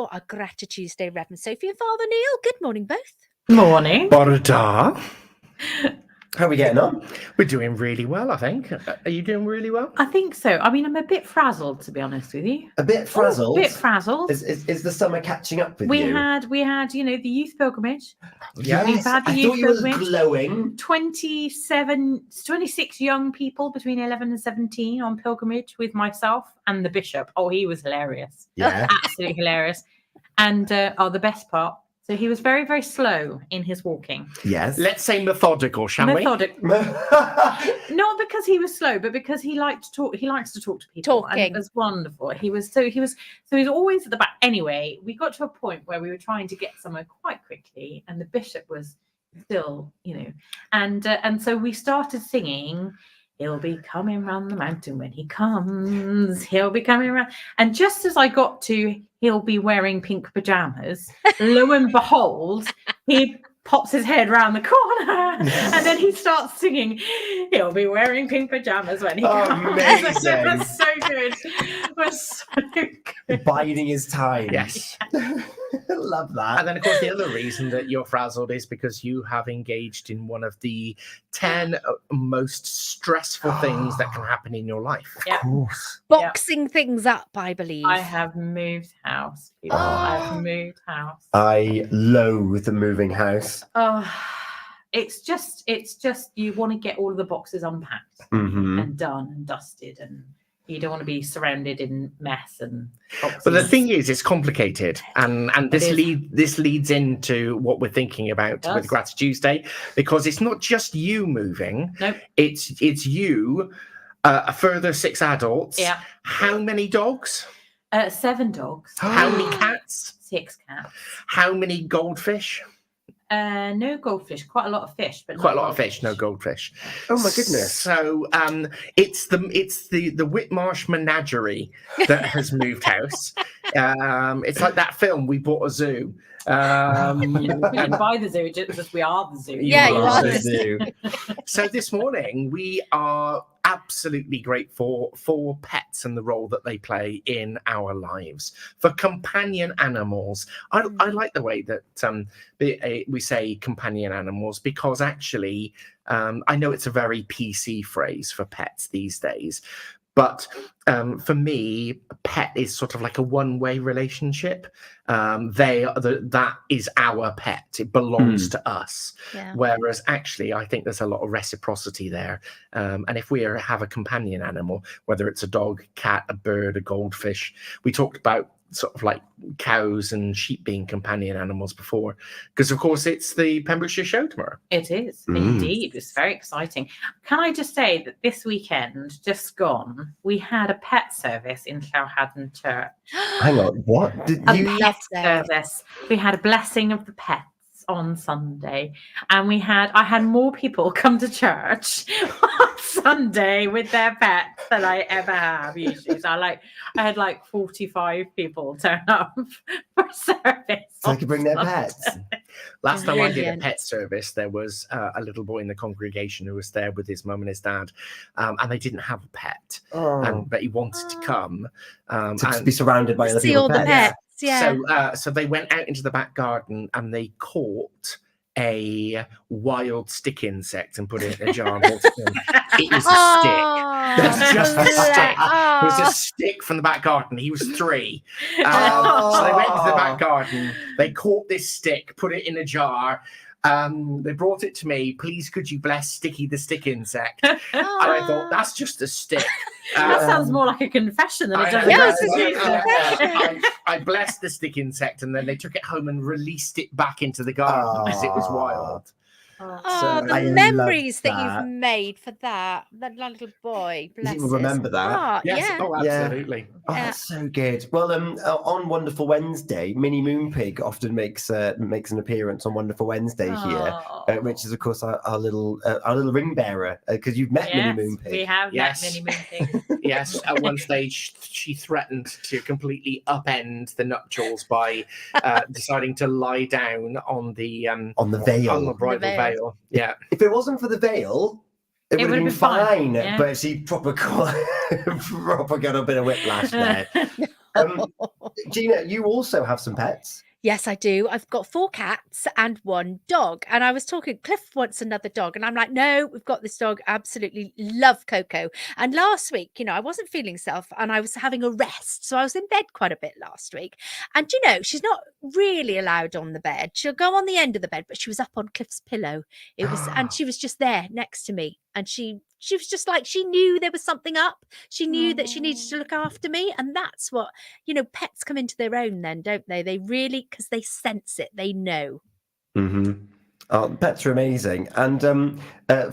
for our Grati-Tuesday. Reverend Sophie and Father Neil. Good morning, both. Morning. Borda. How are we getting on? We're doing really well, I think. Are you doing really well? I think so. I mean, I'm a bit frazzled, to be honest with you. A bit frazzled. A bit frazzled. Is the summer catching up with we you? We had, the youth pilgrimage. Yes, We've had the I youth thought you were pilgrimage. glowing. 26 young people between 11 and 17 on pilgrimage with myself and the bishop. Oh, he was hilarious. Yeah. Absolutely hilarious. And the best part. So he was very, very slow in his walking. Yes. Let's say methodical, shall we? Not because he was slow, but because he liked to talk. He likes to talk to people. And it was wonderful. He was always at the back. Anyway, we got to a point where we were trying to get somewhere quite quickly, and the bishop was still, and so we started singing. He'll be coming round the mountain when he comes. He'll be coming around. And just as I got to, he'll be wearing pink pajamas, lo and behold, he pops his head round the corner and then he starts singing, he'll be wearing pink pajamas when he comes. Amazing. It was so good. It was so good. Biding his time. Yes. Love that. And then, of course, the other reason that you're frazzled is because you have engaged in one of the 10 most stressful things that can happen in your life. Of course. Boxing things up, I believe. I have moved house, people. I've moved house. I loathe moving house. Oh, it's just you want to get all of the boxes unpacked and done and dusted, and you don't want to be surrounded in mess and boxes. But the thing is, it's complicated, and this leads into what we're thinking about with Grati-Tuesday, because it's not just you moving. Nope. It's you, a further 6 adults. Yeah. How many dogs? 7 dogs. How many cats? 6 cats. How many goldfish? No goldfish. Quite a lot of fish, but Quite a lot of fish. No goldfish. Oh my goodness. So it's the Whitmarsh menagerie that has moved house. It's like that film We Bought a Zoo. We didn't buy the zoo, just we are the zoo. Yeah, you are the zoo. So this morning we are absolutely grateful for pets and the role that they play in our lives, for companion animals. I like the way that we say companion animals, because actually I know it's a very PC phrase for pets these days, but for me, a pet is sort of like a one-way relationship. That is our pet. It belongs to us. Yeah. Whereas actually, I think there's a lot of reciprocity there. And if we have a companion animal, whether it's a dog, cat, a bird, a goldfish, we talked about sort of like cows and sheep being companion animals before, because of course it's the Pembrokeshire show tomorrow. It is indeed. It's very exciting. Can I just say that this weekend just gone, we had a pet service in Showhaddon Church. Hang on, what? Pet service. We had a blessing of the pets on Sunday, and I had more people come to church on Sunday with their pets than I ever have usually. So I had like 45 people turn up for service. So they could bring their pets. Last time I did a pet service, there was a little boy in the congregation who was there with his mum and his dad, and they didn't have a pet, but he wanted to come to be surrounded by other people. See all the pets. Yeah. So they went out into the back garden and they caught a wild stick insect and put it in a jar and brought it in. It was a stick. That's just a stick. It was a stick from the back garden. He was 3. So they went into the back garden. They caught this stick, put it in a jar. They brought it to me. Please, could you bless Sticky the stick insect? And I thought, that's just a stick. That sounds more like a confession than it does. I blessed the stick insect, and then they took it home and released it back into the garden because it was wild. The memories that you've made for that little boy. Bless you remember that? Yes. Yeah. Oh, absolutely. Oh, that's so good. Well, on Wonderful Wednesday, Minnie Moonpig often makes an appearance on Wonderful Wednesday here, which is of course our little ring bearer, because you've met Minnie Moonpig. We have met Minnie Moonpig. Yes, at one stage she threatened to completely upend the nuptials by deciding to lie down on the veil, on the bridal veil. Yeah. If it wasn't for the veil, it would have been fine. Yeah. But she proper got a bit of whiplash there. Gina, you also have some pets. Yes, I do. I've got 4 cats and 1 dog. And I was talking, Cliff wants another dog. And I'm like, no, we've got this dog. Absolutely love Coco. And last week, I wasn't feeling self and I was having a rest. So I was in bed quite a bit last week. And, she's not really allowed on the bed. She'll go on the end of the bed, but she was up on Cliff's pillow. And she was just there next to me. And she was just like, she knew there was something up. She knew that she needed to look after me. And that's what, pets come into their own then, don't they? They really, because they sense it, they know. Mm-hmm. Oh, pets are amazing. And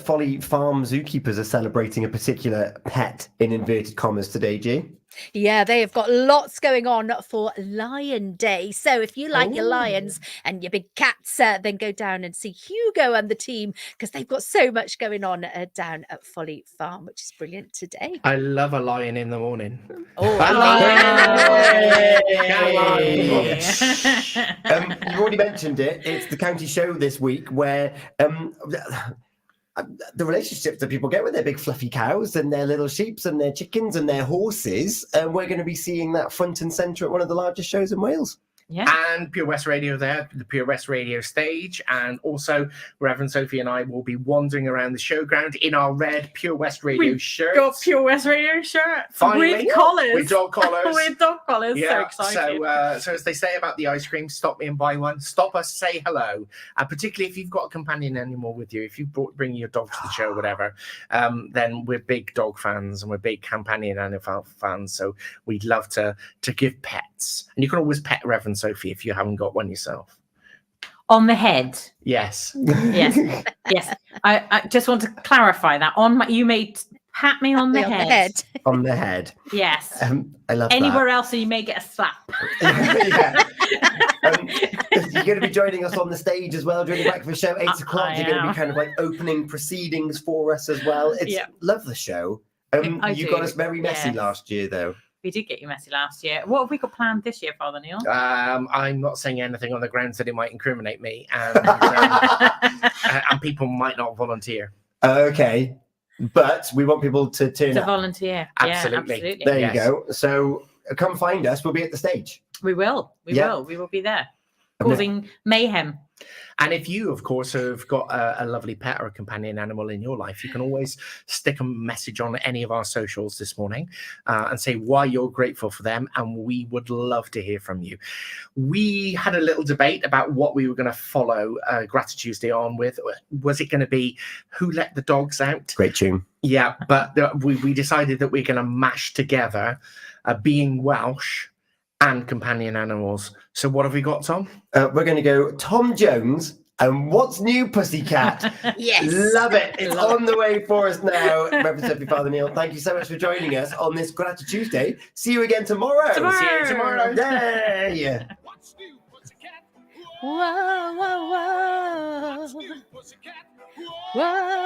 Folly Farm zookeepers are celebrating a particular pet in inverted commas today, G. Yeah, they have got lots going on for Lion Day. So if you like your lions and your big cats, then go down and see Hugo and the team because they've got so much going on down at Folly Farm, which is brilliant today. I love a lion in the morning. Oh, I love it. You've already mentioned it. It's the county show this week where the relationships that people get with their big fluffy cows and their little sheeps and their chickens and their horses, and we're going to be seeing that front and centre at one of the largest shows in Wales. Yeah. And Pure West Radio there, the Pure West Radio stage. And also, Reverend Sophie and I will be wandering around the showground in our red Pure West Radio shirts. Got Pure West Radio shirt Finally, with collars. With dog collars. With dog collars. Yeah, so excited. So as they say about the ice cream, stop me and buy one. Stop us, say hello. And particularly if you've got a companion animal with you, if you bring your dog to the show, whatever, then we're big dog fans and we're big companion animal fans. So we'd love to give pets. And you can always pet Reverend Sophie if you haven't got one yourself. On the head. Yes. Yes. Yes. I just want to clarify that. You may pat me on the head. On the head. Yes. I love Anywhere that. else, so you may get a slap. You're going to be joining us on the stage as well during the breakfast show, 8 o'clock. You're going to be kind of like opening proceedings for us as well. Love the show. You got us very messy last year, though. We did get you messy last year. What have we got planned this year, Father Neil? I'm not saying anything on the grounds that it might incriminate me, and people might not volunteer. Okay, but we want people to turn up. Volunteer. Absolutely. Yeah, absolutely. There you go. So come find us. We'll be at the stage. We will. We will be there, causing mayhem. And if you, of course, have got a lovely pet or a companion animal in your life, you can always stick a message on any of our socials this morning and say why you're grateful for them. And we would love to hear from you. We had a little debate about what we were going to follow Grati-Tuesday on with. Was it going to be Who Let the Dogs Out? Great tune. Yeah, but we decided that we're going to mash together being Welsh and companion animals. So what have we got, Tom? We're going to go Tom Jones and What's New, Pussycat? Yes. Love it. It's on the way for us now. Reverend Sophie, Father Neil, thank you so much for joining us on this Grati-Tuesday. See you again tomorrow. See you tomorrow. Yay. Whoa, whoa, whoa. Whoa.